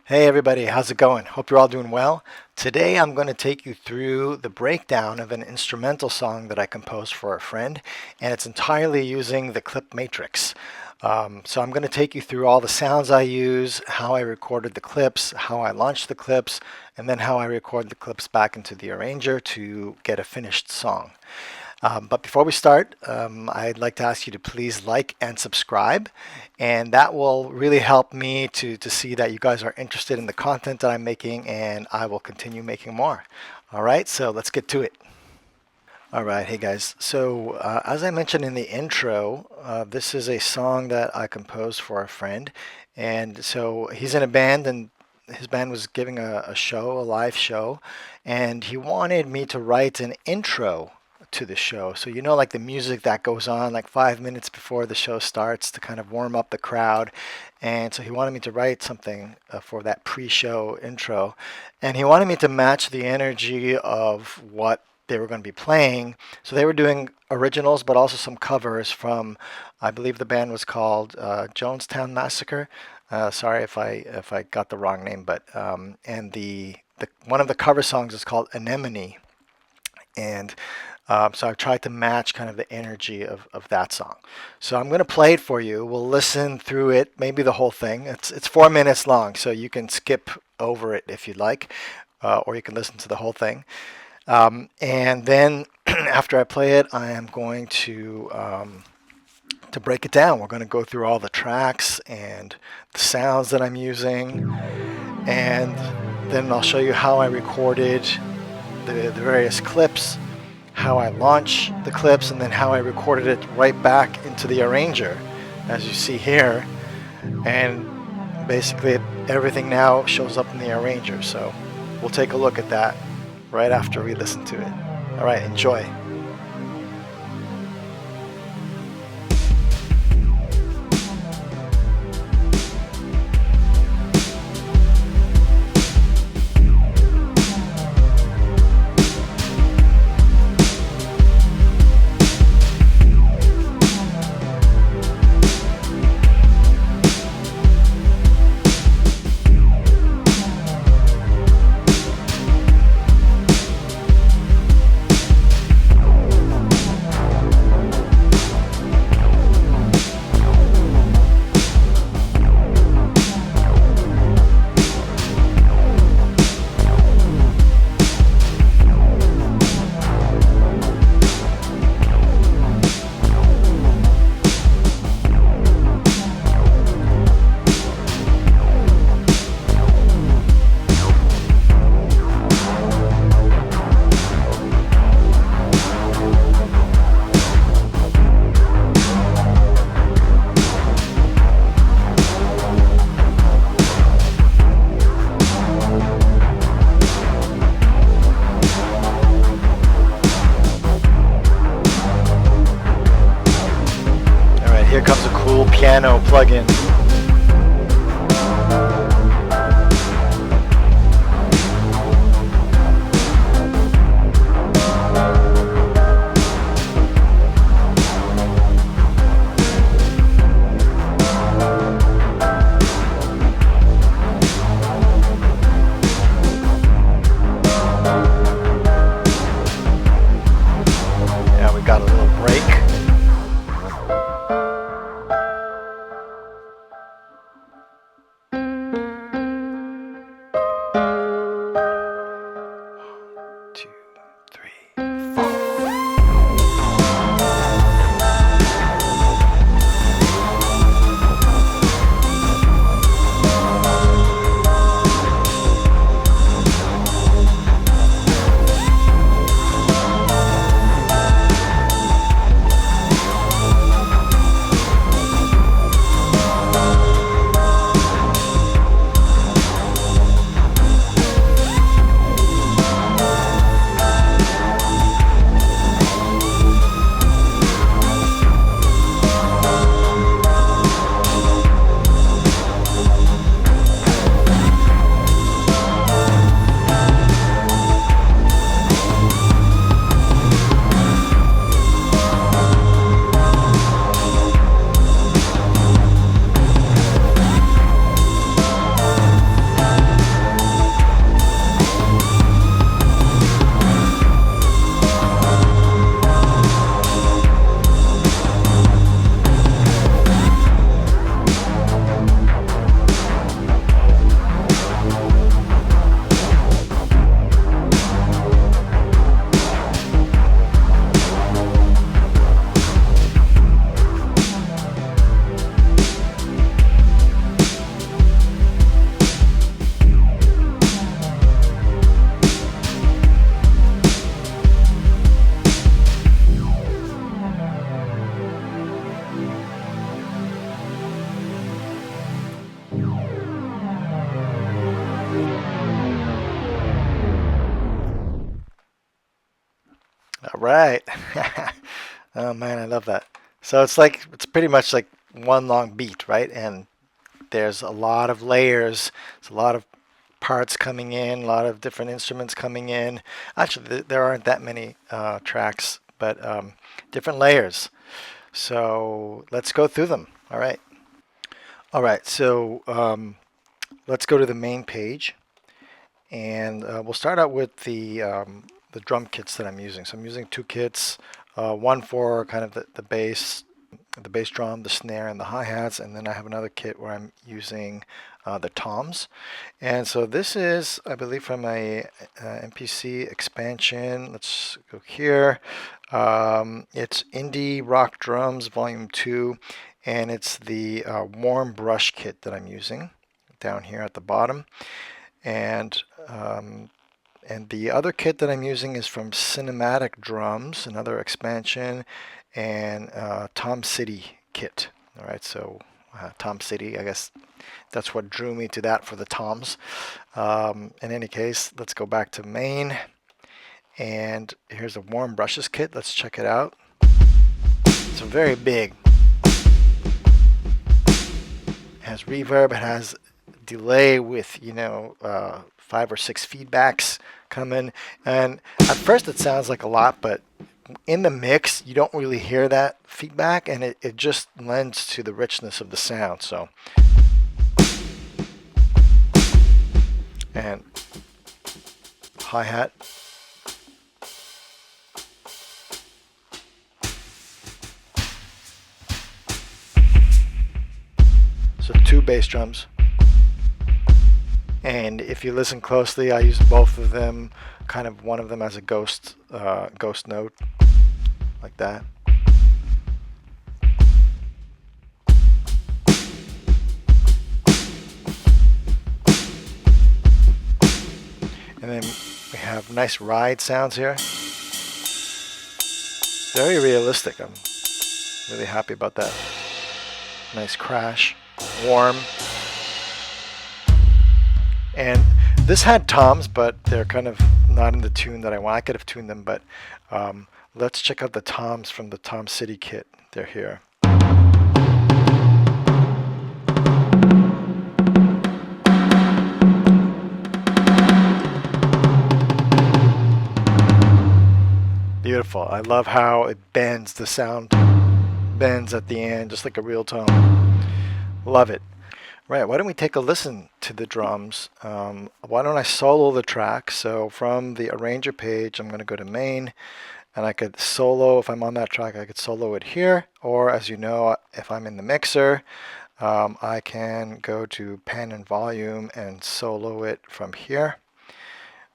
Hey everybody, how's it going? Hope you're all doing well. Today I'm going to take you through the breakdown of an instrumental song that I composed for a friend, and it's entirely using the clip matrix. So I'm going to take you through all the sounds I use, how I recorded the clips, how I launched the clips, and then how I record the clips back into the arranger to get a finished song. But before we start, I'd like to ask you to please like and subscribe, and that will really help me to see that you guys are interested in the content that I'm making, and I will continue making more. All right, so let's get to it. All right, hey guys. So as I mentioned in the intro, this is a song that I composed for a friend, and so he's in a band, and his band was giving a show, a live show, and he wanted me to write an intro to the show. So like the music that goes on like 5 minutes before the show starts to kind of warm up the crowd. And so he wanted me to write something for that pre-show intro. And he wanted me to match the energy of what they were going to be playing. So they were doing originals, but also some covers from, I believe the band was called Jonestown Massacre. Sorry if I got the wrong name, but and the one of the cover songs is called Anemone. And so I've tried to match kind of the energy of that song. So I'm going to play it for you. We'll listen through it, maybe the whole thing. It's 4 minutes long, so you can skip over it if you'd like, or you can listen to the whole thing. And then after I play it, I am going to break it down. We're going to go through all the tracks and the sounds that I'm using, and then I'll show you how I recorded the various clips, how I launch the clips, and then how I recorded it right back into the arranger, as you see here. And basically everything now shows up in the arranger. So we'll take a look at that right after we listen to it. All right, enjoy. Here comes a cool piano plugin. Yeah, we got a little break. right. Oh man, I love that. So it's pretty much like one long beat, right? And there's a lot of layers. There's a lot of parts coming in, a lot of different instruments coming in. Actually, there aren't that many tracks, but different layers. So let's go through them. All right. All right. So let's go to the main page, and we'll start out with the drum kits that I'm using. So I'm using two kits, one for kind of the bass drum, the snare, and the hi-hats, and then I have another kit where I'm using the toms. And so this is, I believe, from a MPC expansion. Let's go here. It's Indie Rock Drums Volume 2, and it's the warm brush kit that I'm using down here at the bottom. And the other kit that I'm using is from Cinematic Drums, another expansion, and Tom City kit. All right, so Tom City, I guess that's what drew me to that for the toms. In any case, let's go back to main. And here's a warm brushes kit. Let's check it out. It's very big. It has reverb. It has delay with 5 or 6 feedbacks coming, and at first it sounds like a lot, but in the mix you don't really hear that feedback, and it just lends to the richness of the sound. So, and hi-hat. So 2 bass drums. And if you listen closely, I use both of them, kind of one of them as a ghost note, like that. And then we have nice ride sounds here. Very realistic. I'm really happy about that. Nice crash, warm. And this had toms, but they're kind of not in the tune that I want. I could have tuned them, but let's check out the toms from the Tom City kit. They're here. Beautiful. I love how it bends. The sound bends at the end, just like a real tom. Love it. Right, why don't we take a listen to the drums? Why don't I solo the track? So from the arranger page, I'm going to go to main, and I could solo, if I'm on that track, I could solo it here. Or as you know, if I'm in the mixer, I can go to pan and volume and solo it from here.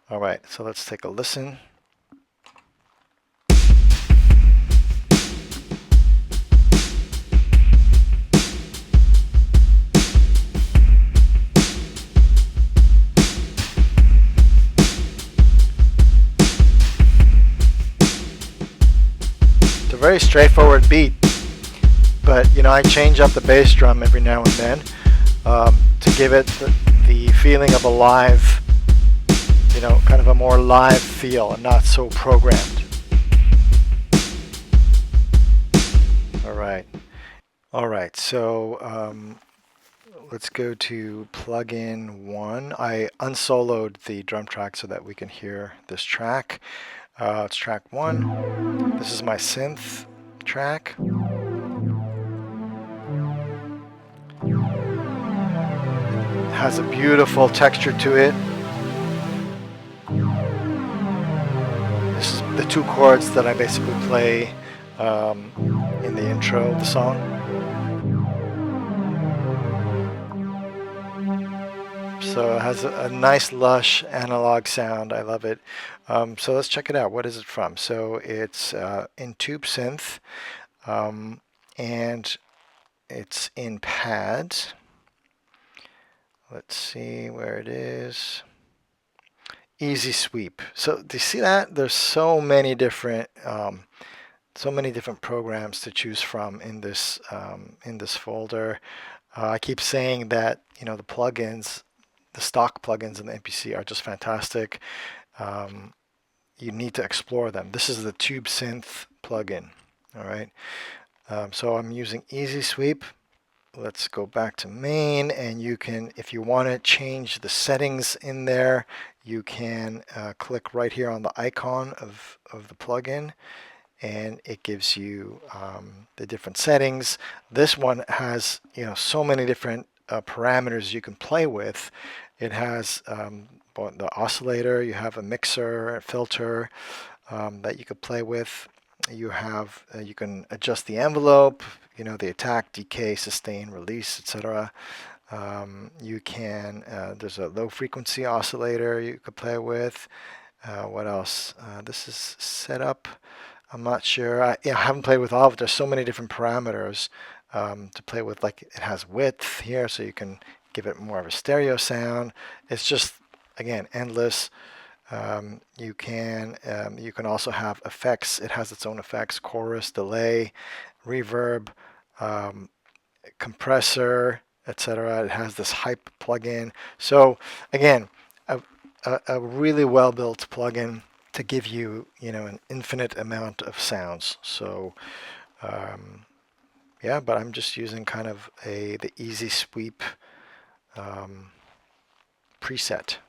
All right, so let's take a listen. Very straightforward beat, but I change up the bass drum every now and then to give it the feeling of a live, kind of a more live feel and not so programmed. All right, so let's go to plugin 1. I unsoloed the drum track so that we can hear this track. It's track 1. This is my synth track. It has a beautiful texture to it. This is the 2 chords that I basically play in the intro of the song. So it has a nice lush analog sound. I love it. So let's check it out. What is it from? So it's in Tube Synth, and it's in pads. Let's see where it is. Easy sweep. So do you see that? There's so many different programs to choose from in this folder. I keep saying that the plugins, the stock plugins in the MPC are just fantastic. you need to explore them. This is the Tube Synth plugin. All right. So I'm using Easy Sweep. Let's go back to main, and you can, if you want to change the settings in there, you can click right here on the icon of the plugin, and it gives you the different settings. This one has, so many different parameters you can play with. It has the oscillator, you have a mixer, a filter that you could play with. You have you can adjust the envelope, the attack, decay, sustain, release, etc. You can there's a low frequency oscillator you could play with. What else? This is setup. I'm not sure. I haven't played with all of it. There's so many different parameters to play with. Like it has width here, so you can give it more of a stereo sound. It's just, again, endless. You can also have effects. It has its own effects: chorus, delay, reverb, compressor, etc. It has this hype plugin. So again, a really well-built plugin to give you, an infinite amount of sounds. So yeah, but I'm just using kind of the Easy Sweep preset.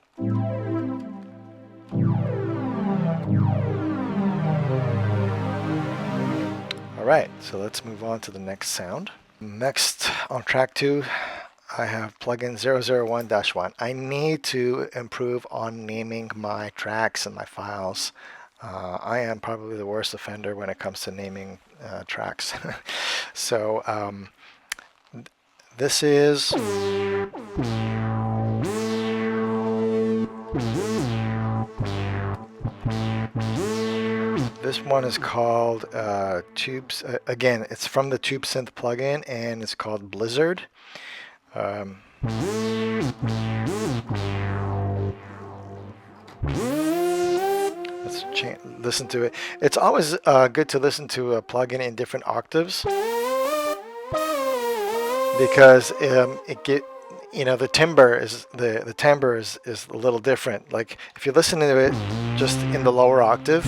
Alright, so let's move on to the next sound. Next, on track 2, I have plugin 001-1. I need to improve on naming my tracks and my files. I am probably the worst offender when it comes to naming tracks. So this is... This one is called Tubes. Again, it's from the Tube Synth plugin, and it's called Blizzard. Let's listen to it. It's always good to listen to a plugin in different octaves, because the timbre is the timbre is a little different. Like if you listen to it just in the lower octave,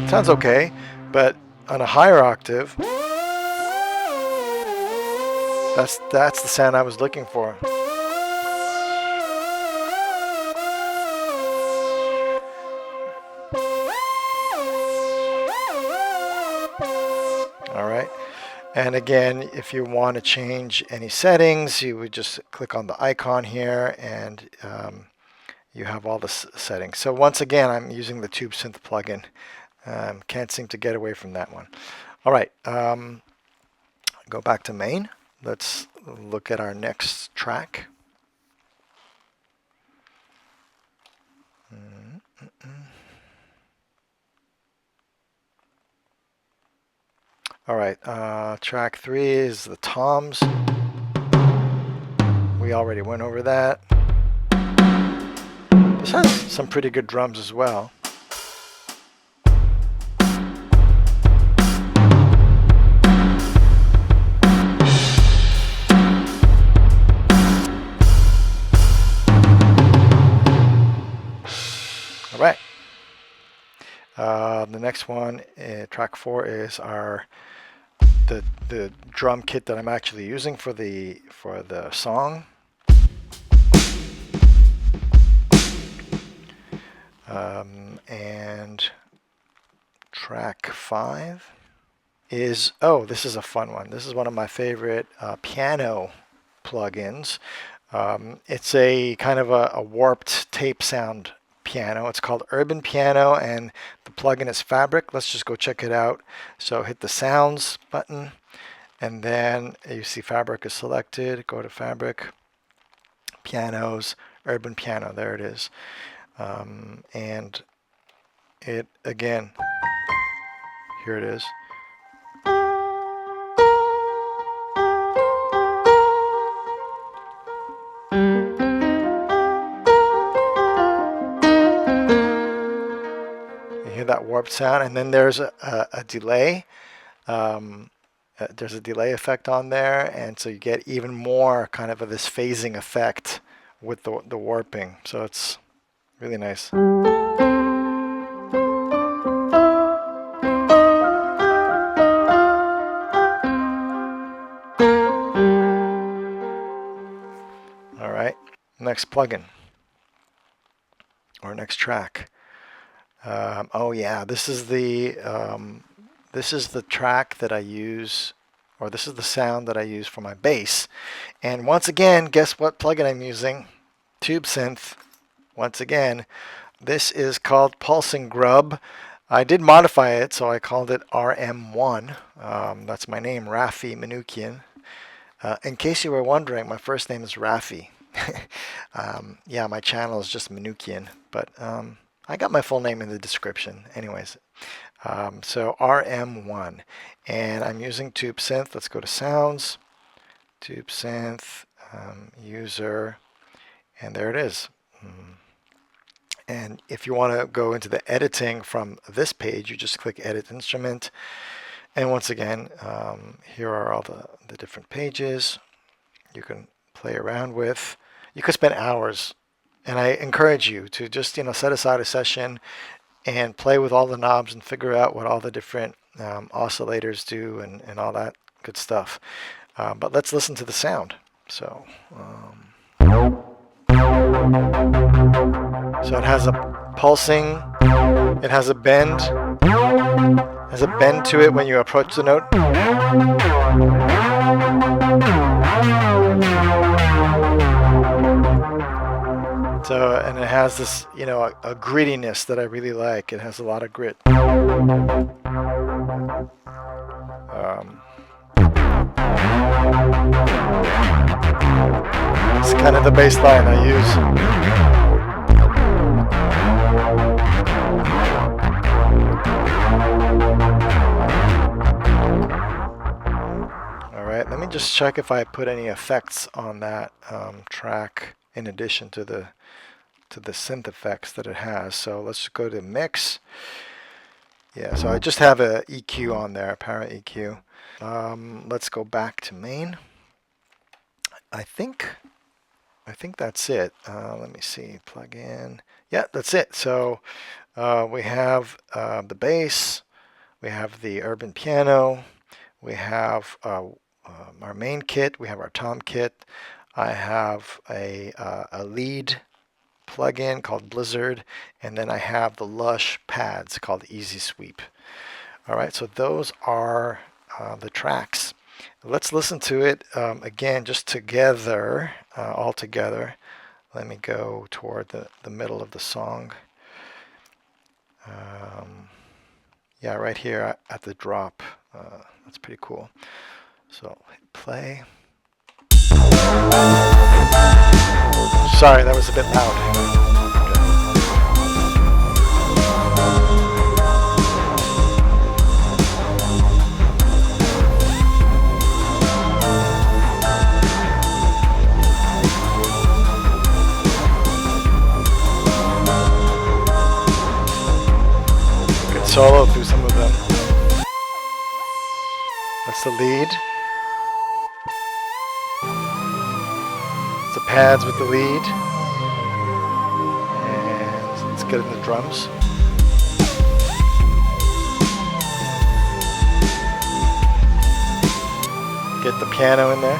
it sounds okay, but on a higher octave, that's the sound I was looking for. All right. And again, if you want to change any settings, you would just click on the icon here, and you have all the settings. So once again, I'm using the Tube Synth plugin. Can't seem to get away from that one. All right, go back to main. Let's look at our next track. All right, track 3 is the toms. We already went over that. This has some pretty good drums as well. All right. The next one, track 4, is the drum kit that I'm actually using for the song. And track 5 is, this is a fun one. This is one of my favorite piano plugins. It's a kind of a warped tape sound piano. It's called Urban Piano, and the plugin is Fabric. Let's just go check it out. So hit the Sounds button, and then you see Fabric is selected. Go to Fabric, Pianos, Urban Piano. There it is. And it, again, here it is. That warped sound, and then there's a delay. There's a delay effect on there, and so you get even more kind of this phasing effect with the warping. So it's really nice. next plugin or next track. Oh yeah, this is the track that I use, or this is the sound that I use for my bass. And once again, guess what plugin I'm using? Tube Synth. Once again, this is called Pulsing Grub. I did modify it, so I called it RM1. That's my name, Rafi Manoukian. In case you were wondering, my first name is Rafi. Yeah, my channel is just Manoukian, but I got my full name in the description. Anyways, so RM1, and I'm using Tube Synth. Let's go to Sounds, Tube Synth, User, and there it is. And if you want to go into the editing from this page, you just click Edit Instrument. And once again, here are all the different pages you can play around with. You could spend hours, and I encourage you to just set aside a session and play with all the knobs and figure out what all the different oscillators do and all that good stuff. But let's listen to the sound. So it has a pulsing, it has a bend, to it when you approach the note. So, and it has this, a grittiness that I really like. It has a lot of grit. It's kind of the bass line I use. Alright, let me just check if I put any effects on that track in addition to the synth effects that it has. So let's go to mix. Yeah, so I just have a EQ on there, para EQ. Let's go back to main. I think that's it. Let me see, plug in. Yeah, that's it. So we have the bass, we have the urban piano, we have our main kit, we have our tom kit. I have a lead plugin called Blizzard, and then I have the Lush pads called Easy Sweep. All right, so those are the tracks. Let's listen to it again, just together, all together. Let me go toward the middle of the song. Yeah, right here at the drop. That's pretty cool. So hit play. Sorry, that was a bit loud. Good solo through some of them. That's the lead. The pads with the lead, and let's get in the drums. Get the piano in there.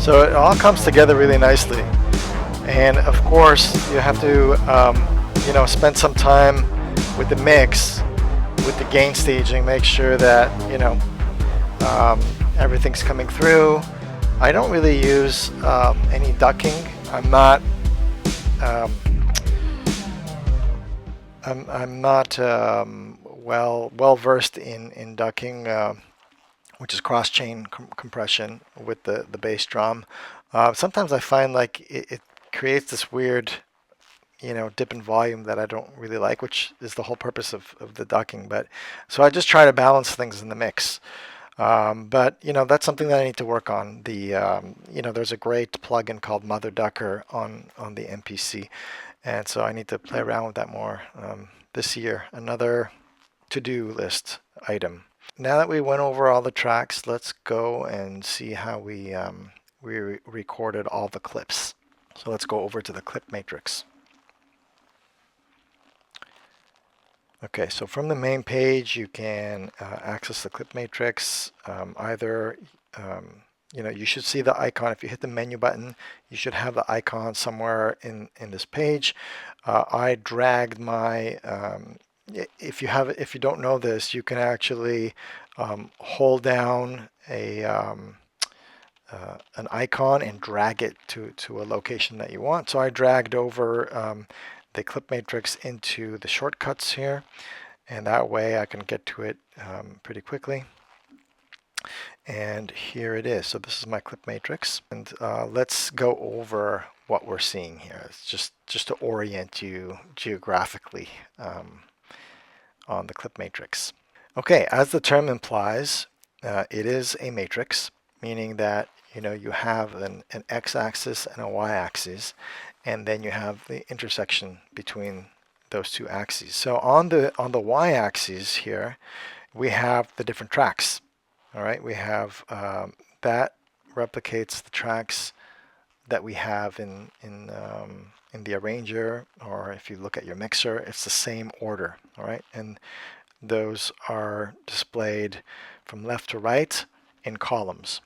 So it all comes together really nicely, and of course you have to spend some time with the mix, with the gain staging, make sure that everything's coming through. I don't really use any ducking. I'm not well versed in ducking, which is cross-chain compression with the bass drum. Sometimes I find like it creates this weird, dip in volume that I don't really like, which is the whole purpose of the ducking. But so I just try to balance things in the mix. But that's something that I need to work on. There's a great plugin called Mother Ducker on the MPC, and so I need to play around with that more this year. Another to-do list item. now that we went over all the tracks, let's go and see how we recorded all the clips. So let's go over to the clip matrix. Okay, so from the main page, you can access the clip matrix. Either, you should see the icon. If you hit the menu button, you should have the icon somewhere in this page. I dragged my, if you don't know this, you can actually hold down an icon and drag it to a location that you want. So I dragged over the clip matrix into the shortcuts here, and that way I can get to it pretty quickly. And here it is. So this is my clip matrix, and let's go over what we're seeing here. It's just to orient you geographically on the clip matrix. Okay, as the term implies, it is a matrix, meaning that you have an x-axis and a y-axis, and then you have the intersection between those two axes. So on the y-axis here, we have the different tracks. All right, we have that replicates the tracks that we have in the arranger, or if you look at your mixer, it's the same order. All right, and those are displayed from left to right in columns.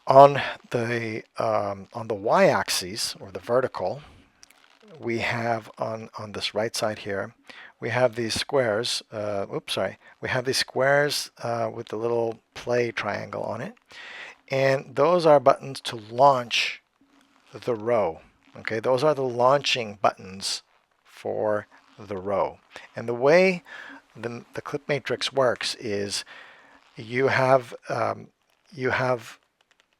On the y-axis, or the vertical, we have on this right side here, we have these squares. We have these squares with the little play triangle on it, and those are buttons to launch the row. Okay, those are the launching buttons for the row. And the way the clip matrix works is you have a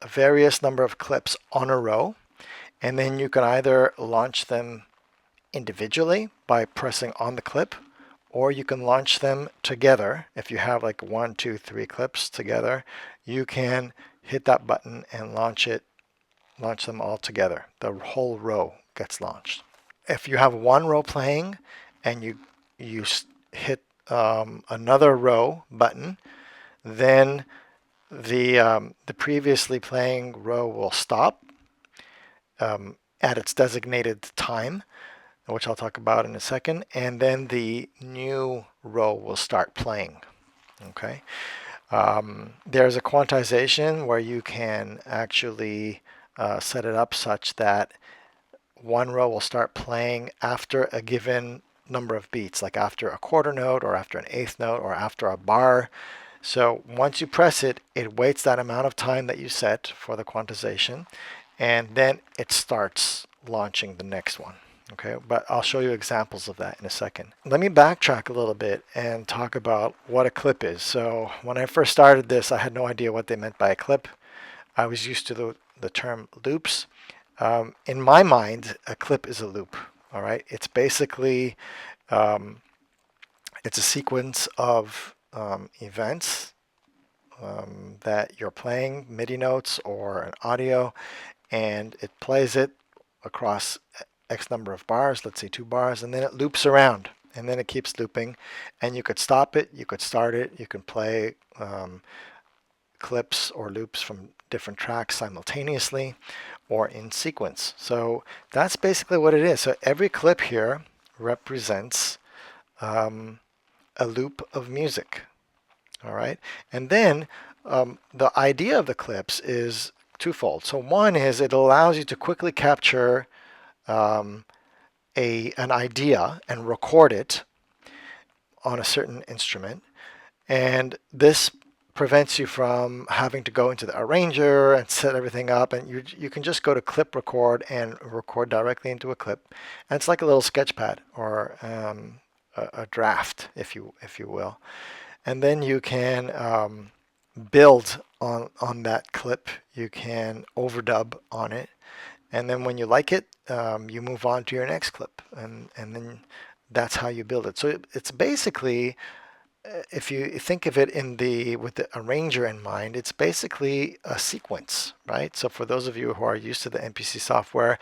various number of clips on a row, and then you can either launch them individually by pressing on the clip, or you can launch them together. If you have like 1, 2, 3 clips together, you can hit that button and launch them all together. The whole row gets launched. If you have one row playing and you hit another row button, then the previously playing row will stop at its designated time, which I'll talk about in a second, and then the new row will start playing. Okay. There's a quantization where you can actually set it up such that one row will start playing after a given number of beats, like after a quarter note or after an eighth note or after a bar. So once you press it, it waits that amount of time that you set for the quantization, and then it starts launching the next one. Okay, but I'll show you examples of that in a second. Let me backtrack a little bit and talk about what a clip is. So when I first started this, I had no idea what they meant by a clip. I was used to the term loops. In my mind, a clip is a loop. All right, it's basically it's a sequence of events that you're playing, MIDI notes or an audio, and it plays it across X number of bars, let's say 2 bars, and then it loops around, and then it keeps looping, and you could stop it, you could start it, you can play clips or loops from different tracks simultaneously or in sequence. So that's basically what it is. So every clip here represents a loop of music. All right, and then the idea of the clips is twofold. So one is it allows you to quickly capture an idea and record it on a certain instrument, and this prevents you from having to go into the arranger and set everything up, and you can just go to clip record and record directly into a clip, and it's like a little sketch pad or a draft, if you will, and then you can build on that clip. You can overdub on it, and then when you like it, you move on to your next clip, and then that's how you build it. So it's basically, if you think of it with the arranger in mind, it's basically a sequence, right? So for those of you who are used to the MPC software,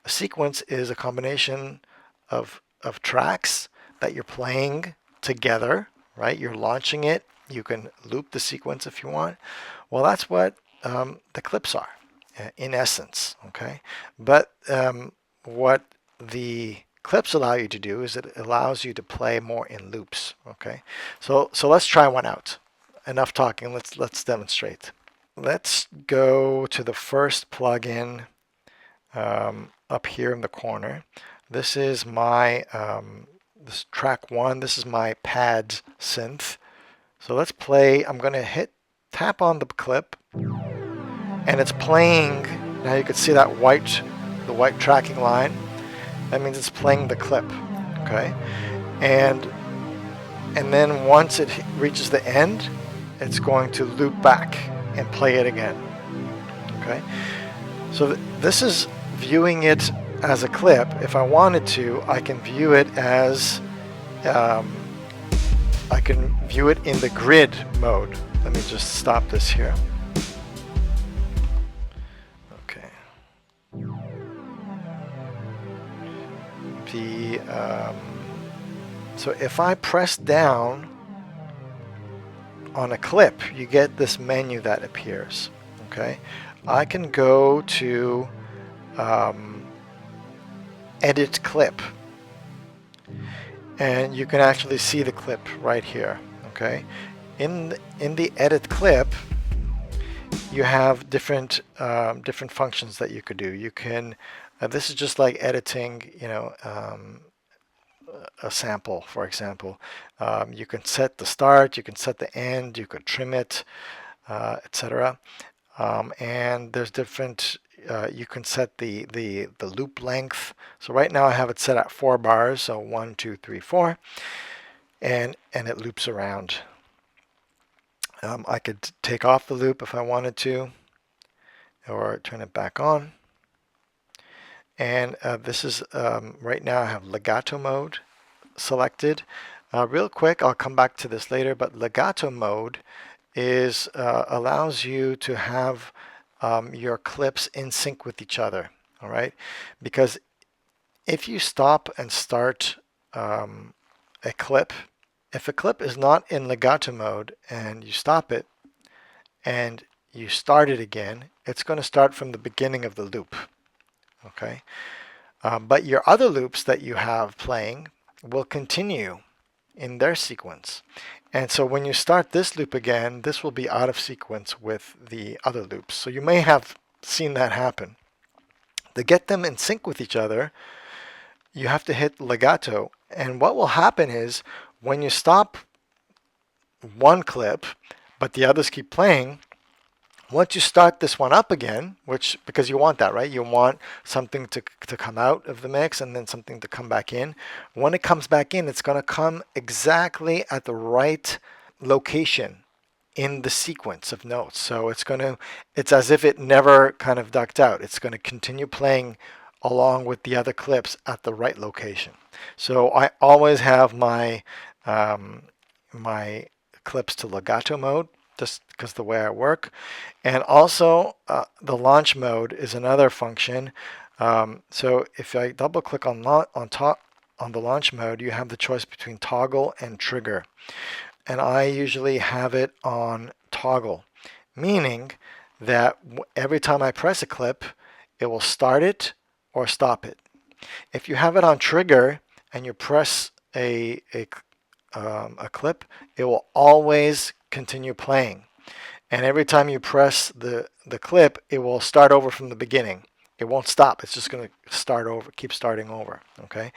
a sequence is a combination of tracks that you're playing together, right? You're launching it. You can loop the sequence if you want. Well, that's what the clips are in essence, okay? But what the clips allow you to do is it allows you to play more in loops, okay? So let's try one out. Enough talking, let's demonstrate. Let's go to the first plugin up here in the corner. This is my this track 1. This is my pad synth. So let's play. I'm going to tap on the clip, and it's playing. Now you can see that the white tracking line. That means it's playing the clip, okay? And then once it reaches the end, it's going to loop back and play it again, okay? So this is viewing it as a clip. If I wanted to, I can view it as I can view it in the grid mode. Let me just stop this here. Okay. So if I press down on a clip, you get this menu that appears. Okay. I can go to edit clip, and you can actually see the clip right here. Okay, in the edit clip, you have different functions that you could do. You can this is just like editing, you know, a sample, for example. You can set the start, you can set the end, you could trim it, etc. And there's different. You can set the loop length. So right now I have it set at 4 bars, so 1, 2, 3, 4, and it loops around. I could take off the loop if I wanted to, or turn it back on. And this is right now I have legato mode selected. Real quick, I'll come back to this later, but legato mode is allows you to have your clips in sync with each other. All right, because if you stop and start a clip, if a clip is not in legato mode and you stop it and you start it again, it's going to start from the beginning of the loop. Okay, but your other loops that you have playing will continue in their sequence. And so when you start this loop again, this will be out of sequence with the other loops. So you may have seen that happen. To get them in sync with each other, you have to hit legato. And what will happen is when you stop one clip, but the others keep playing, once you start this one up again, which, because you want that, right? You want something to come out of the mix and then something to come back in. When it comes back in, it's going to come exactly at the right location in the sequence of notes. So it's as if it never kind of ducked out. It's going to continue playing along with the other clips at the right location. So I always have my my clips to legato mode, just because the way I work. And also the launch mode is another function. So if I double click on the launch mode, you have the choice between toggle and trigger. And I usually have it on toggle, meaning that every time I press a clip, it will start it or stop it. If you have it on trigger and you press a clip, it will always continue playing. And every time you press the clip, it will start over from the beginning. It won't stop. It's just going to start over, keep starting over. Okay.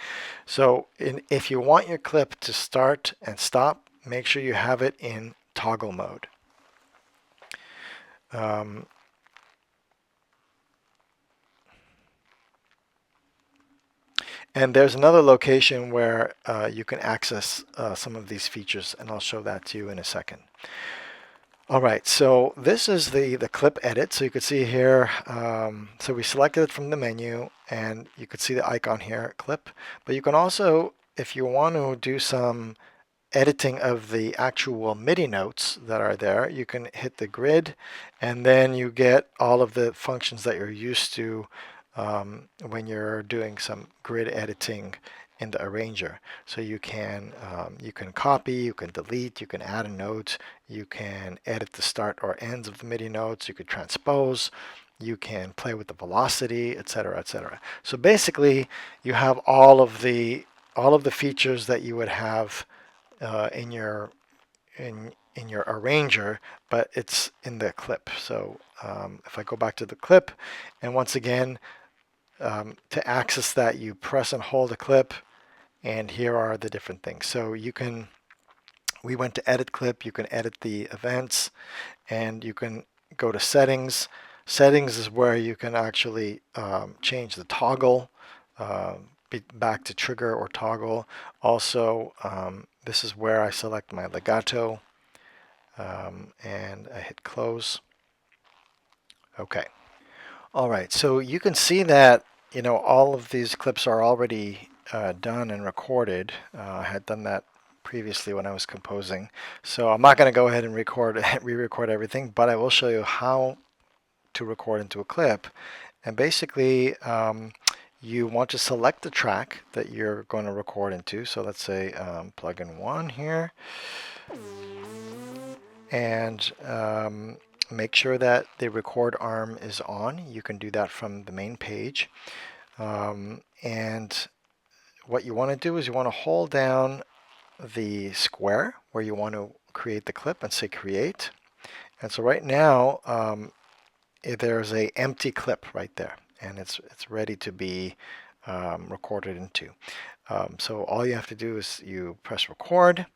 So if you want your clip to start and stop, make sure you have it in toggle mode. And there's another location where you can access some of these features, and I'll show that to you in a second. All right, so this is the clip edit. So you could see here, so we selected it from the menu, and you could see the icon here, clip. But you can also, if you want to do some editing of the actual MIDI notes that are there, you can hit the grid, and then you get all of the functions that you're used to when you're doing some grid editing in the arranger. So you can copy, you can delete, you can add a note, you can edit the start or ends of the MIDI notes, you could transpose, you can play with the velocity, etc., etc. So basically, you have all of the features that you would have in your in your arranger, but it's in the clip. So if I go back to the clip, and once again, to access that, you press and hold the clip, and here are the different things. So you can, we went to edit clip, you can edit the events, and you can go to settings. Settings is where you can actually change the toggle back to trigger or toggle. Also, this is where I select my legato, and I hit close. Okay. All right, so you can see that, you know, all of these clips are already done and recorded. I had done that previously when I was composing. So I'm not going to go ahead and re-record everything, but I will show you how to record into a clip. And basically, you want to select the track that you're going to record into. So let's say plugin 1 here. And make sure that the record arm is on. You can do that from the main page. And what you want to do is you want to hold down the square where you want to create the clip and say create. And so right now there's a empty clip right there, and it's ready to be recorded into. So all you have to do is you press record,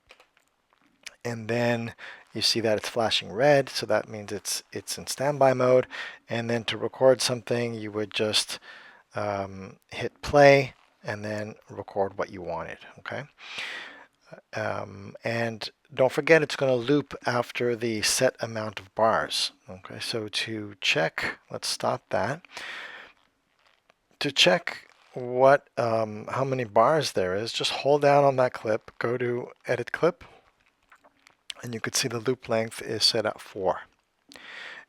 and then you see that it's flashing red, so that means it's in standby mode. And then to record something, you would just hit play and then record what you wanted. Okay. And don't forget, it's going to loop after the set amount of bars. Okay, so to check, let's stop that. To check what how many bars there is, just hold down on that clip, go to edit clip, and you could see the loop length is set at 4.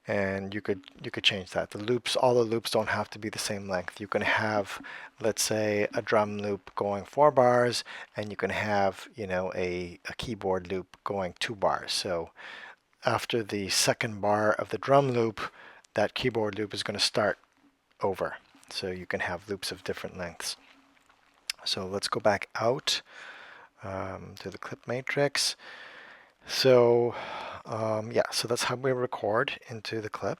And you could change that. The loops, all the loops don't have to be the same length. You can have, let's say, a drum loop going 4 bars, and you can have, you know, a keyboard loop going 2 bars. So after the second bar of the drum loop, that keyboard loop is going to start over. So you can have loops of different lengths. So let's go back out to the clip matrix. So yeah, so that's how we record into the clip.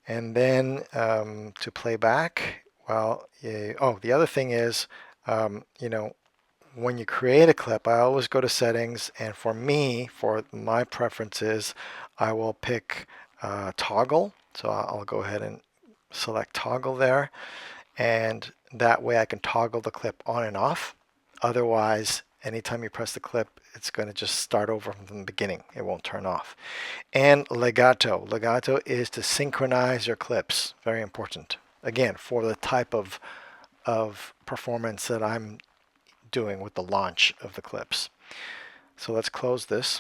And then to play back, well, oh, the other thing is, you know, when you create a clip, I always go to settings, and for me, for my preferences, I will pick toggle. So I'll go ahead and select toggle there, and that way I can toggle the clip on and off. Otherwise, anytime you press the clip, it's going to just start over from the beginning. It won't turn off. And legato. Legato is to synchronize your clips. Very important. Again, for the type of performance that I'm doing with the launch of the clips. So let's close this.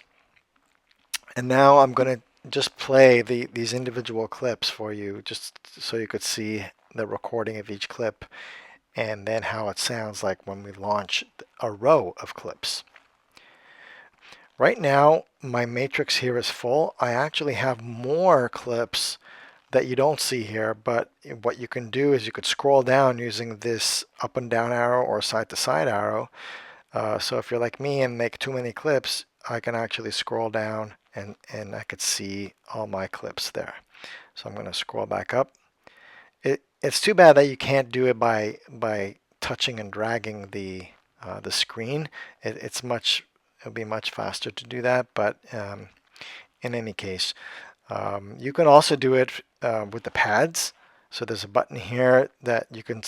And now I'm going to just play these individual clips for you, just so you could see the recording of each clip, and then how it sounds like when we launch a row of clips. Right now, my matrix here is full. I actually have more clips that you don't see here, but what you can do is you could scroll down using this up and down arrow or side to side arrow. So if you're like me and make too many clips, I can actually scroll down and I could see all my clips there. So I'm going to scroll back up. It's too bad that you can't do it by touching and dragging the screen. It'll be much faster to do that, but in any case, you can also do it with the pads. So there's a button here that you can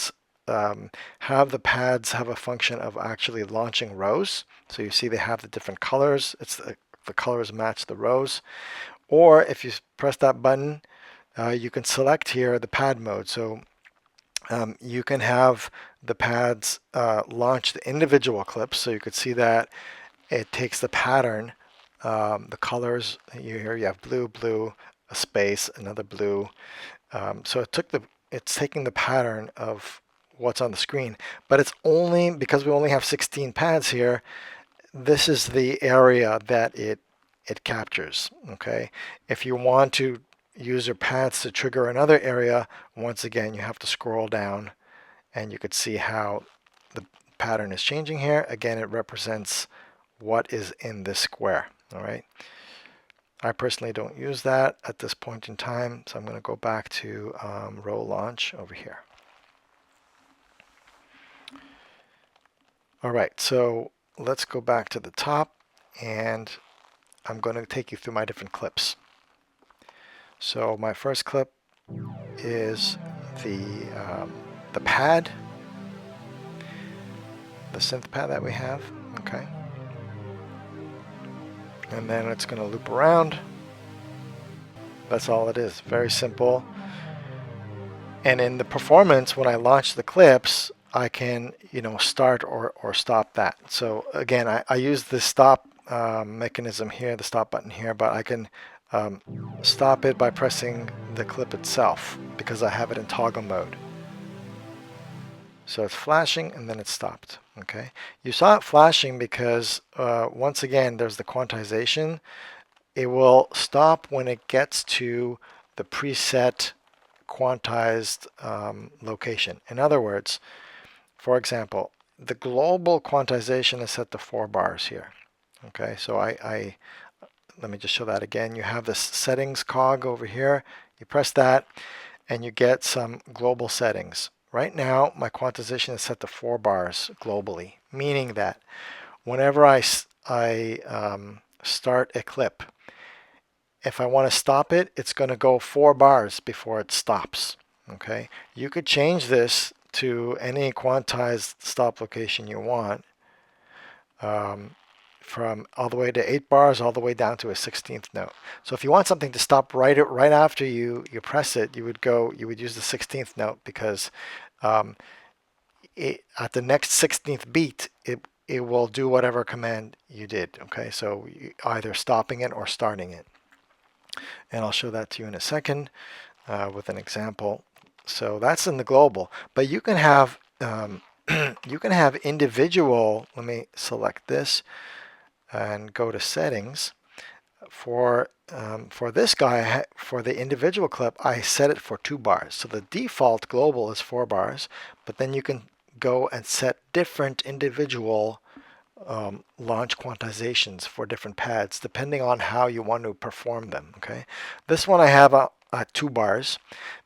have the pads have a function of actually launching rows. So you see they have the different colors. It's the colors match the rows. Or if you press that button, you can select here the pad mode. So you can have the pads launch the individual clips. So you could see that it takes the pattern, the colors. Here you have blue, blue, a space, another blue. So it's taking the pattern of what's on the screen. But it's only because we only have 16 pads here, this is the area that it captures. Okay, if you want to use your pads to trigger another area, once again you have to scroll down, and you could see how the pattern is changing here. Again, it represents what is in this square. All right, I personally don't use that at this point in time, so I'm going to go back to row launch over here. All right, so let's go back to the top, and I'm going to take you through my different clips. So my first clip is the pad, the synth pad that we have. Okay, and then it's going to loop around. That's all it is. Very simple. And in the performance, when I launch the clips, I can, start or stop that. So again, I use the stop mechanism here, the stop button here, but I can stop it by pressing the clip itself because I have it in toggle mode. So it's flashing and then it's stopped. Okay, you saw it flashing because once again there's the quantization. It will stop when it gets to the preset quantized location. In other words, for example, the global quantization is set to 4 bars here. Okay, so let me just show that again. You have this settings cog over here. You press that and you get some global settings. Right now, my quantization is set to 4 bars globally, meaning that whenever I start a clip, if I want to stop it, it's going to go 4 bars before it stops. Okay, you could change this to any quantized stop location you want, from all the way to 8 bars all the way down to a 16th note. So if you want something to stop right after you press it, you would use the 16th note, because at the next 16th beat it will do whatever command you did. Okay, so either stopping it or starting it, and I'll show that to you in a second with an example. So that's in the global, but you can have you can have individual. Let me select this and go to settings. For this guy, for the individual clip, I set it for 2 bars. So the default global is 4 bars, but then you can go and set different individual launch quantizations for different pads depending on how you want to perform them. Okay, this one I have at 2 bars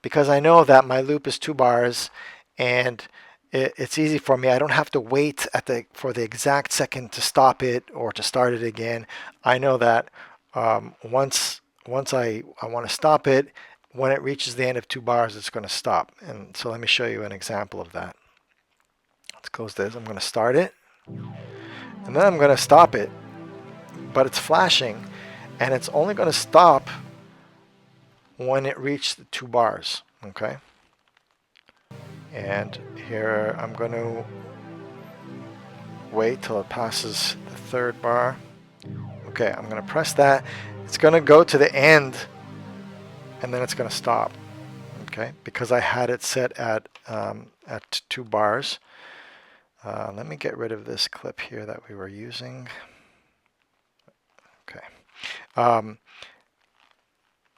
because I know that my loop is 2 bars, and it's easy for me. I don't have to wait for the exact second to stop it or to start it again. I know that once I want to stop it, when it reaches the end of 2 bars, it's going to stop. And so let me show you an example of that. Let's close this. I'm going to start it, and then I'm going to stop it, but it's flashing, and it's only going to stop when it reaches the 2 bars. Okay. And here I'm going to wait till it passes the 3rd bar. Okay, I'm going to press that. It's going to go to the end, and then it's going to stop. Okay, because I had it set at 2 bars. Let me get rid of this clip here that we were using. Okay.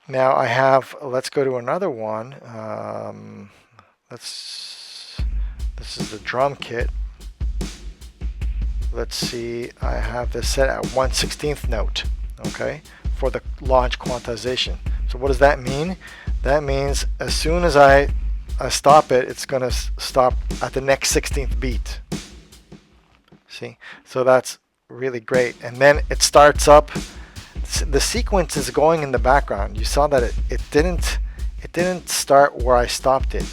Now I have. Let's go to another one. This is the drum kit. Let's see, I have this set at 1/16th note, okay, for the launch quantization. So what does that mean? That means as soon as I stop it, it's going to stop at the next 16th beat. See, so that's really great. And then it starts up. The sequence is going in the background. You saw that it didn't start where I stopped it.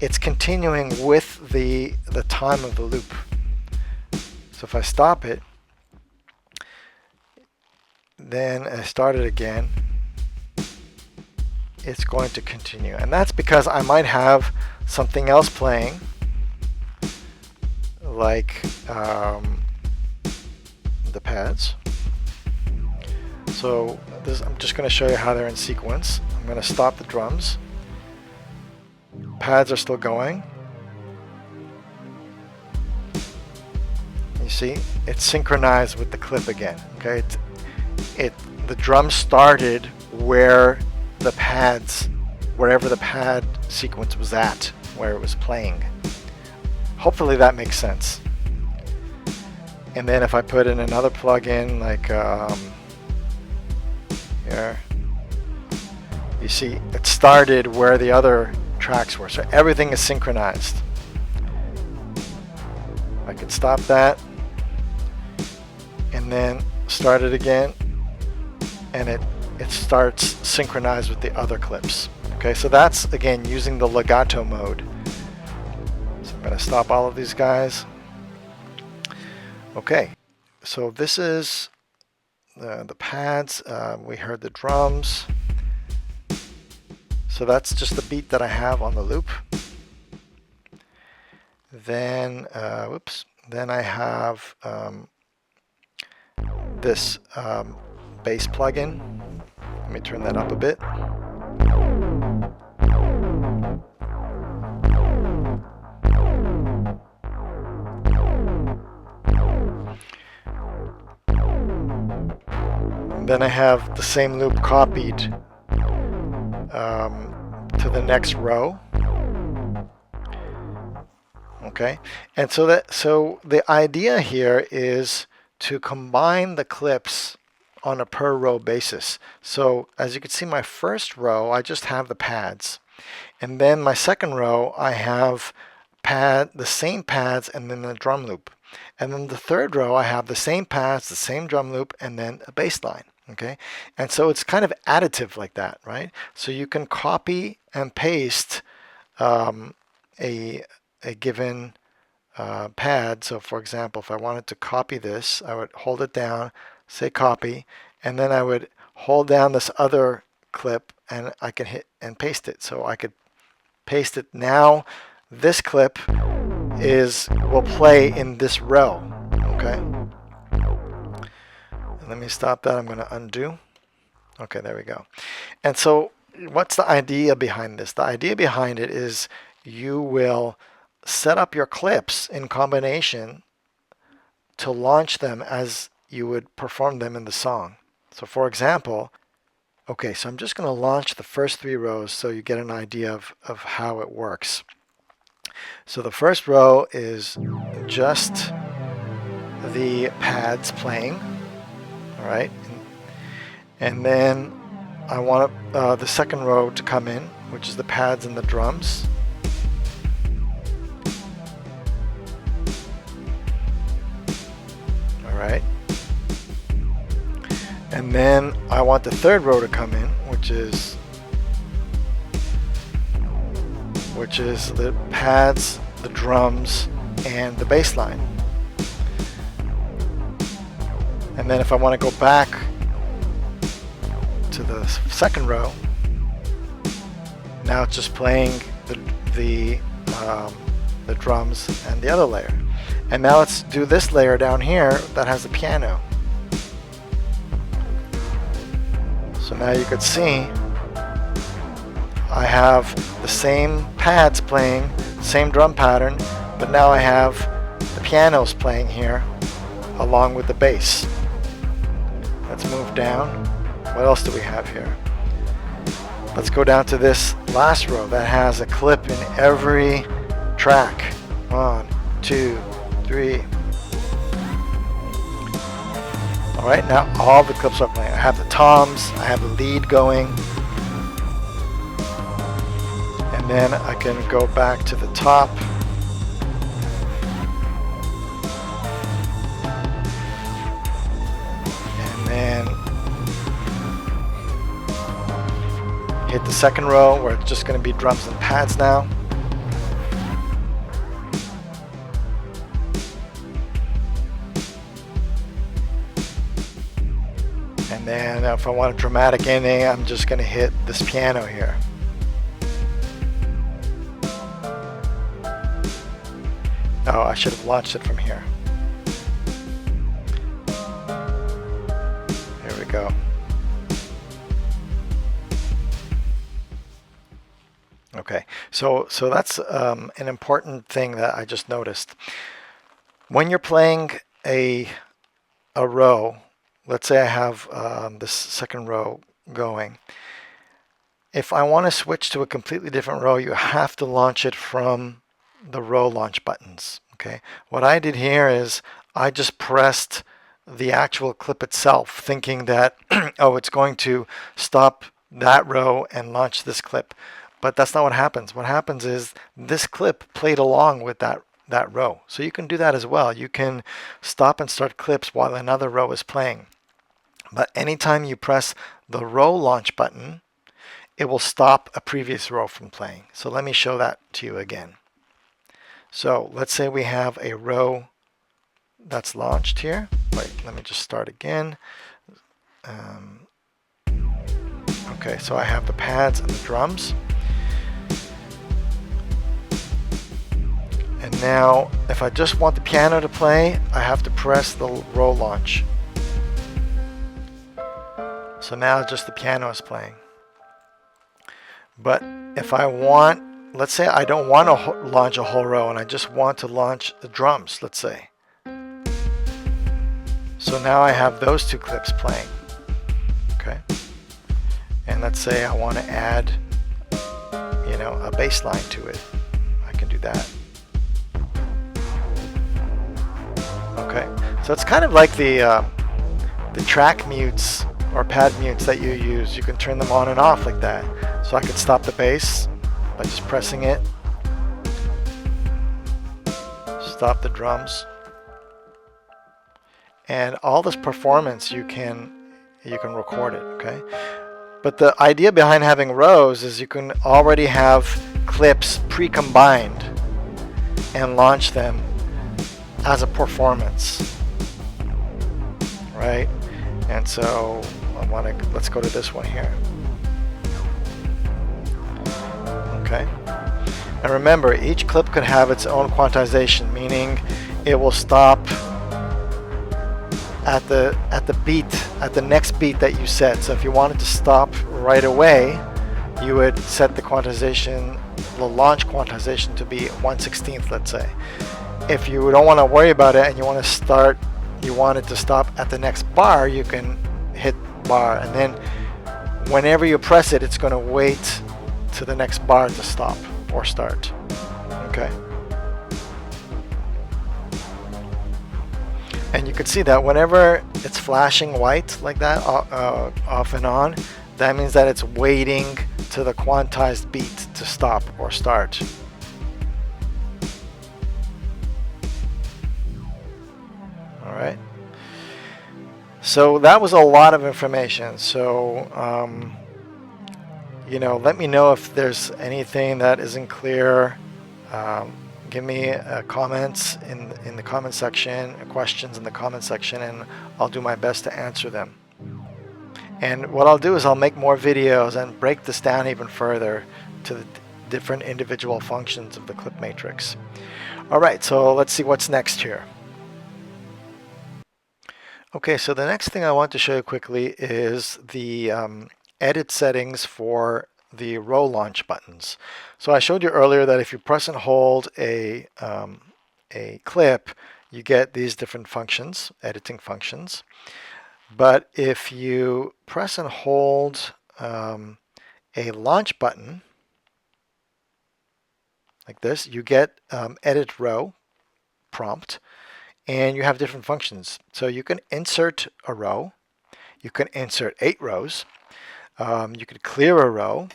It's continuing with the time of the loop. So if I stop it, then I start it again, it's going to continue. And that's because I might have something else playing, like the pads. So I'm just going to show you how they're in sequence. I'm going to stop the drums. Pads are still going. You see, it's synchronized with the clip again. Okay, the drum started where the pads, wherever the pad sequence was at, where it was playing. Hopefully that makes sense. And then if I put in another plugin like here, you see it started where the other tracks were. So everything is synchronized. I could stop that and then start it again, and it starts synchronized with the other clips. Okay, so that's again using the legato mode. So I'm going to stop all of these guys. Okay, so this is the pads. We heard the drums. So that's just the beat that I have on the loop. Then, then I have this bass plugin. Let me turn that up a bit. And then I have the same loop copied to the next row. Okay, and so the idea here is to combine the clips on a per row basis. So as you can see, my first row I just have the pads, and then my second row I have the same pads and then the drum loop, and then the third row I have the same pads, the same drum loop, and then a bass line. Okay, and so it's kind of additive like that, right? So you can copy and paste a given pad. So for example, if I wanted to copy this, I would hold it down, say copy, and then I would hold down this other clip and I can hit and paste it. So I could paste it. Now this clip will play in this row. Okay, and let me stop that. I'm going to undo. Okay, there we go. And so what's the idea behind this? The idea behind it is you will set up your clips in combination to launch them as you would perform them in the song. So for example, okay, so I'm just going to launch the first 3 rows so you get an idea of how it works. So the first row is just the pads playing, all right? And then I want the second row to come in, which is the pads and the drums. Right, and then I want the third row to come in, which is the pads, the drums, and the bass line. And then if I want to go back to the second row, now it's just playing the drums and the other layer. And now let's do this layer down here that has the piano. So now you could see I have the same pads playing, same drum pattern, but now I have the pianos playing here along with the bass. Let's move down. What else do we have here? Let's go down to this last row that has a clip in every track. 1, 2, 3. All right, now all the clips are playing. I have the toms, I have the lead going, and then I can go back to the top. And then hit the second row where it's just going to be drums and pads now. And then if I want a dramatic ending, I'm just going to hit this piano here. Oh, I should have launched it from here. Here we go. Okay, so that's an important thing that I just noticed. When you're playing a row, let's say I have this second row going. If I want to switch to a completely different row, you have to launch it from the row launch buttons. Okay. What I did here is I just pressed the actual clip itself, thinking that oh, it's going to stop that row and launch this clip. But that's not what happens. What happens is this clip played along with that row. So you can do that as well. You can stop and start clips while another row is playing. But anytime you press the row launch button, it will stop a previous row from playing. So let me show that to you again. So let's say we have a row that's launched here. Wait, let me just start again. Okay, so I have the pads and the drums. And now, if I just want the piano to play, I have to press the row launch. So now just the piano is playing. But if I want, let's say I don't want to launch a whole row and I just want to launch the drums, let's say. So now I have those two clips playing. Okay. And let's say I want to add, you know, a bass line to it. I can do that. Okay. So it's kind of like the track mutes or pad mutes that you use. You can turn them on and off like that. So I could stop the bass by just pressing it. Stop the drums. And all this performance you can record it, okay? But the idea behind having rows is you can already have clips pre-combined and launch them as a performance, right? And so let's go to this one here. Okay. And remember, each clip could have its own quantization, meaning it will stop at the beat, at the next beat that you set. So if you wanted to stop right away, you would set the quantization, the launch quantization, to be 1/16th, let's say. If you don't want to worry about it and you want it to stop at the next bar, you can hit bar, and then whenever you press it, it's going to wait to the next bar to stop or start. Okay. And you can see that whenever it's flashing white like that, off and on, that means that it's waiting to the quantized beat to stop or start. All right. So that was a lot of information. So, you know, let me know if there's anything that isn't clear. Give me comments in the comment section, questions in the comment section, and I'll do my best to answer them. And what I'll do is I'll make more videos and break this down even further to the different individual functions of the clip matrix. All right, so let's see what's next here. Okay, so the next thing I want to show you quickly is the edit settings for the row launch buttons. So I showed you earlier that if you press and hold a clip, you get these different functions, editing functions. But if you press and hold a launch button like this, you get edit row prompt, and you have different functions. So you can insert a row, you can insert 8 rows, you could clear a row,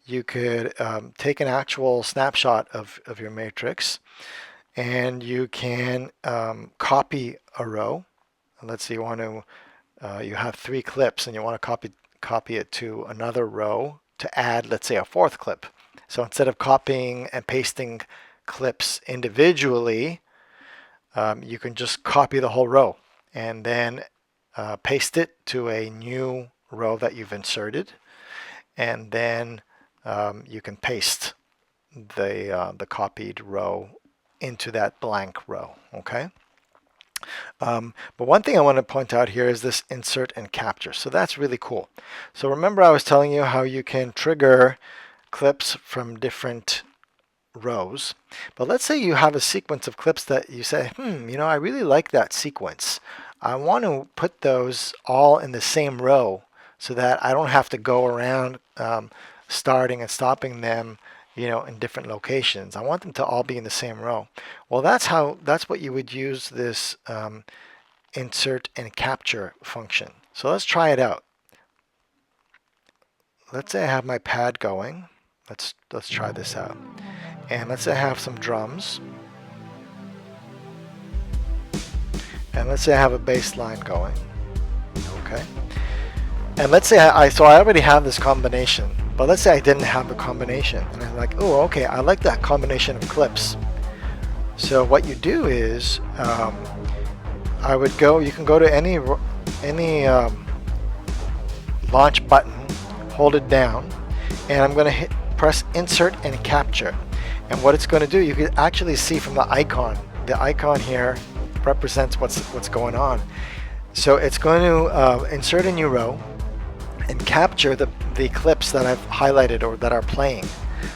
you could take an actual snapshot of your matrix, and you can copy a row. Let's say you want to you have 3 clips and you want to copy it to another row to add, let's say, a 4th clip. So instead of copying and pasting clips individually, you can just copy the whole row and then paste it to a new row that you've inserted, and then you can paste the copied row into that blank row. Okay. But one thing I want to point out here is this insert and capture. So that's really cool. So remember I was telling you how you can trigger clips from different rows. But let's say you have a sequence of clips that you say, you know, I really like that sequence. I want to put those all in the same row so that I don't have to go around starting and stopping them, you know, in different locations. I want them to all be in the same row. Well, that's what you would use this insert and capture function. So let's try it out. Let's say I have my pad going. Let's try this out. And let's say I have some drums. And let's say I have a bass line going. Okay. And let's say so I already have this combination. But let's say I didn't have the combination. And I'm like, oh, okay, I like that combination of clips. So what you do is, you can go to any launch button, hold it down, and I'm going to press insert and capture. And what it's going to do, you can actually see from the icon. The icon here represents what's going on. So it's going to insert a new row and capture the clips that I've highlighted or that are playing.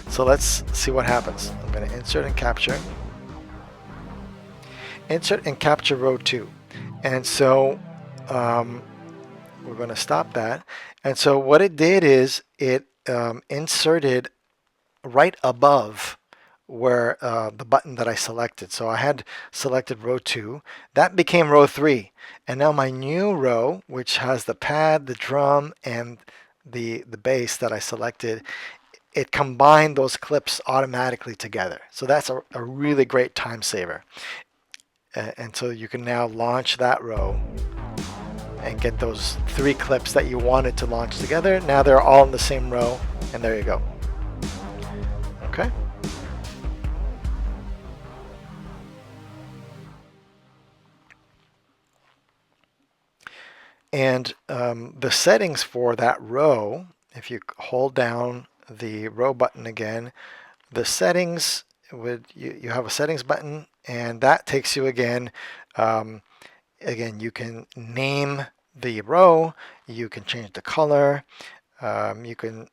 So let's see what happens. I'm going to insert and capture. Insert and capture row 2. And so we're going to stop that. And so what it did is it inserted right above where the button that I selected. So I had selected row 2. That became row 3. And now my new row, which has the pad, the drum, and the bass that I selected, it combined those clips automatically together. So that's a really great time saver. And so you can now launch that row and get those 3 clips that you wanted to launch together. Now they're all in the same row, and there you go. Okay. And the settings for that row, if you hold down the row button again, the settings you have a settings button, and that takes you again. Again, you can name the row, you can change the color, you can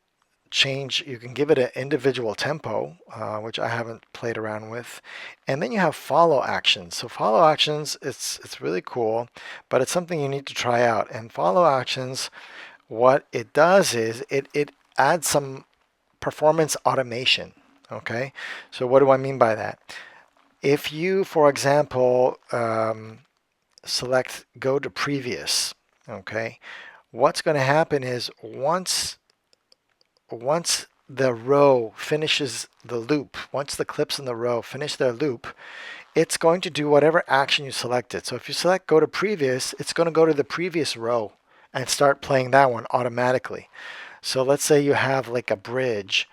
give it an individual tempo, which I haven't played around with. And then you have follow actions. So follow actions, it's really cool, but it's something you need to try out. And follow actions, what it does is it adds some performance automation. Okay, so what do I mean by that? If you, for example, select go to previous, okay, what's going to happen is once the row finishes the loop, once the clips in the row finish their loop, it's going to do whatever action you selected. So if you select go to previous, it's going to go to the previous row and start playing that one automatically. So let's say you have like a bridge,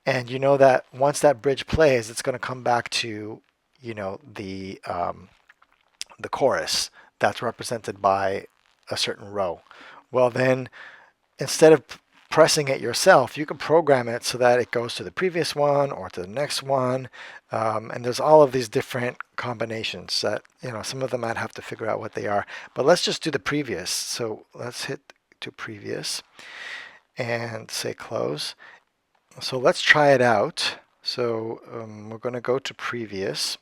and you know that once that bridge plays, it's going to come back to, you know, the chorus that's represented by a certain row. Well, then instead of pressing it yourself, you can program it so that it goes to the previous one or to the next one. And there's all of these different combinations that, you know, some of them I'd have to figure out what they are. But let's just do the previous. So let's hit to previous and say close. So let's try it out. So we're going to go to previous.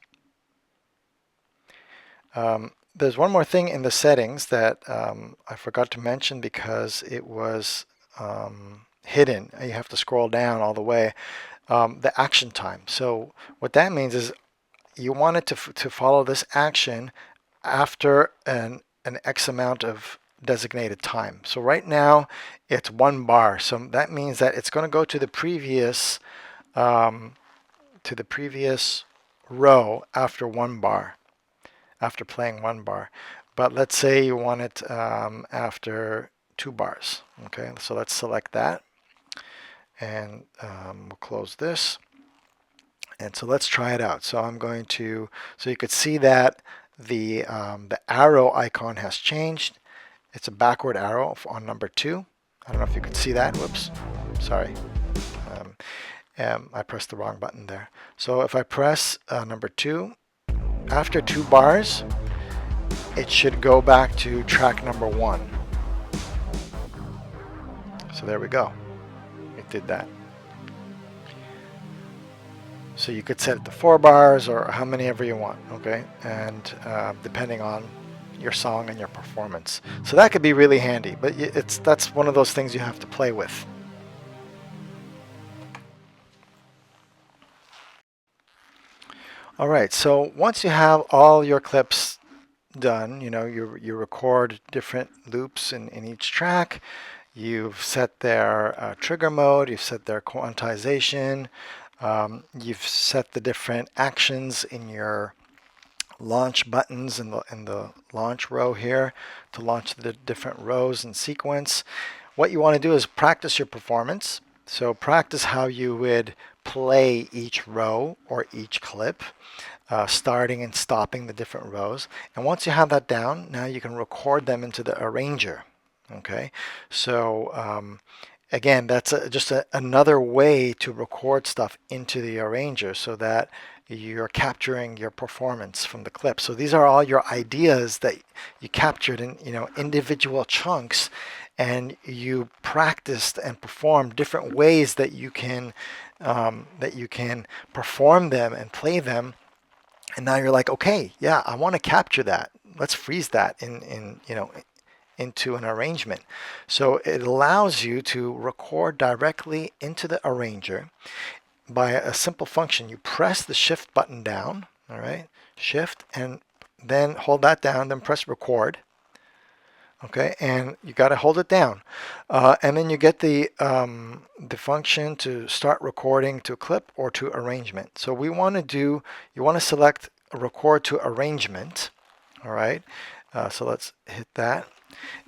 There's one more thing in the settings that I forgot to mention because it was hidden. You have to scroll down all the way. The action time. So what that means is you want it to follow this action after an X amount of designated time. So right now it's 1 bar. So that means that it's going to go to the previous row after 1 bar. After playing 1 bar. But let's say you want it after 2 bars. Okay, so let's select that, and we'll close this. And so let's try it out. So I'm going to, so you could see that the arrow icon has changed. It's a backward arrow on number 2. I don't know if you could see that. Whoops, sorry. I pressed the wrong button there. So if I press number 2, after 2 bars, it should go back to track number 1. So there we go. It did that. So you could set it to 4 bars or how many ever you want, okay? And depending on your song and your performance. So that could be really handy, but that's one of those things you have to play with. All right, so once you have all your clips done, you record different loops in each track. You've set their trigger mode, you've set their quantization, you've set the different actions in your launch buttons in the launch row here to launch the different rows in sequence. What you want to do is practice your performance. So practice how you would play each row or each clip, starting and stopping the different rows. And once you have that down, now you can record them into the arranger. Okay, so again, that's just another way to record stuff into the arranger so that you're capturing your performance from the clip. So these are all your ideas that you captured in individual chunks, and you practiced and performed different ways that you can perform them and play them. And now you're like, okay, yeah, I want to capture that. Let's freeze that into an arrangement. So it allows you to record directly into the arranger by a simple function. You press the shift button down, all right, shift, and then hold that down, then press record. Okay, and you got to hold it down, and then you get the function to start recording to clip or to arrangement. So you want to select record to arrangement. All right, so let's hit that,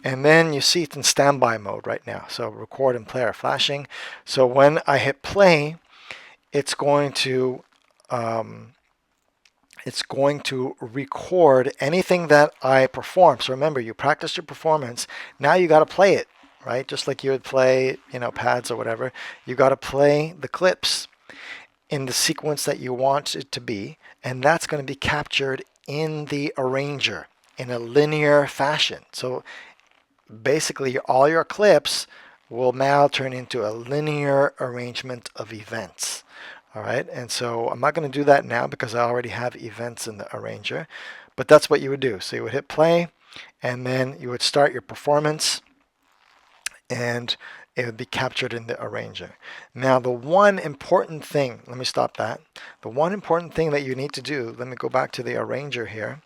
and then you see it's in standby mode right now. So record and play are flashing. So when I hit play, it's going to record anything that I perform. So remember, you practiced your performance. Now you got to play it, right? Just like you would play, pads or whatever. You got to play the clips in the sequence that you want it to be, and that's going to be captured in the arranger in a linear fashion. So basically, all your clips will now turn into a linear arrangement of events. All right, and so I'm not going to do that now because I already have events in the arranger, but that's what you would do. So you would hit play, and then you would start your performance, and it would be captured in the arranger. Now the one important thing, let me stop that. The one important thing that you need to do, let me go back to the arranger here,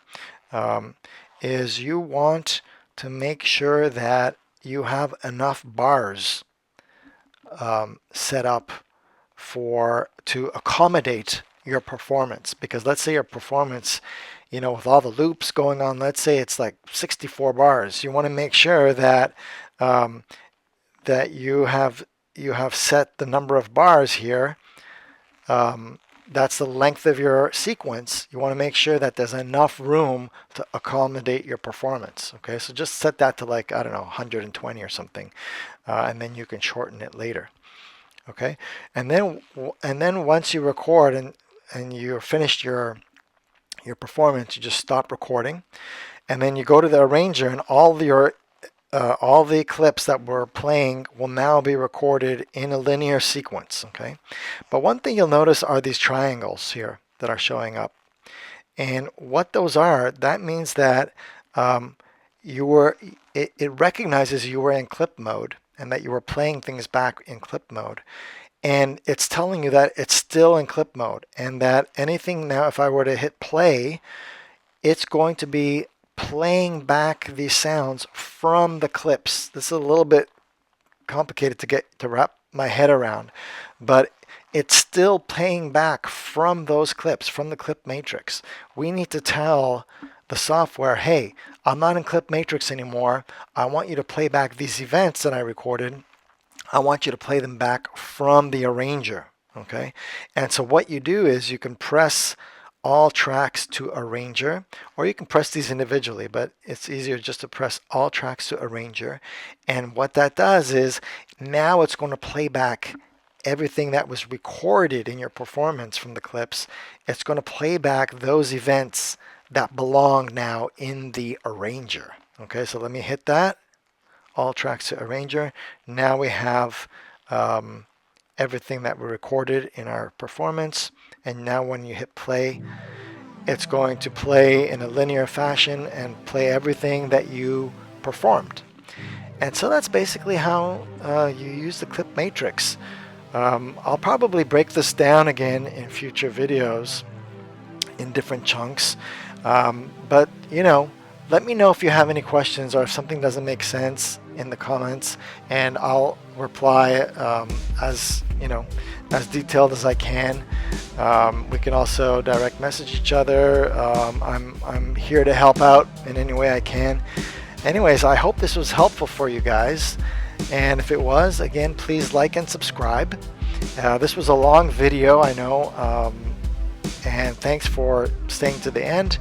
is you want to make sure that you have enough bars set up to accommodate your performance. Because let's say your performance, with all the loops going on, let's say it's like 64 bars. You want to make sure that that you have set the number of bars here. That's the length of your sequence. You want to make sure that there's enough room to accommodate your performance. Okay, so just set that to like, I don't know, 120 or something, and then you can shorten it later. Okay, and then once you record and you're finished your performance, you just stop recording, and then you go to the arranger, and all the clips that we're playing will now be recorded in a linear sequence. Okay, but one thing you'll notice are these triangles here that are showing up, and what those are, that means that it recognizes you were in clip mode and that you were playing things back in clip mode. And it's telling you that it's still in clip mode, and that anything now, if I were to hit play, it's going to be playing back these sounds from the clips. This is a little bit complicated to wrap my head around, but it's still playing back from those clips, from the clip matrix. We need to tell the software, hey, I'm not in clip matrix anymore. I want you to play back these events that I recorded. I want you to play them back from the arranger. Okay, and so what you do is you can press all tracks to arranger, or you can press these individually, but it's easier just to press all tracks to arranger. And what that does is now it's going to play back everything that was recorded in your performance from the clips. It's going to play back those events that belong now in the arranger. Okay, so let me hit that. All tracks to arranger. Now we have everything that we recorded in our performance. and now when you hit play, it's going to play in a linear fashion and play everything that you performed. And so that's basically how you use the clip matrix. I'll probably break this down again in future videos in different chunks, but you know, let me know if you have any questions or if something doesn't make sense in the comments, and I'll reply as detailed as I can. We can also direct message each other. I'm here to help out in any way I can. Anyways, I hope this was helpful for you guys, and if it was, again, please like and subscribe. This was a long video, I know, and thanks for staying to the end.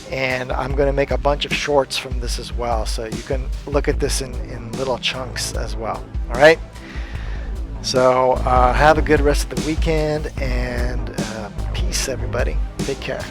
And I'm going to make a bunch of shorts from this as well, so you can look at this in little chunks as well. All right, so have a good rest of the weekend, and peace, everybody. Take care.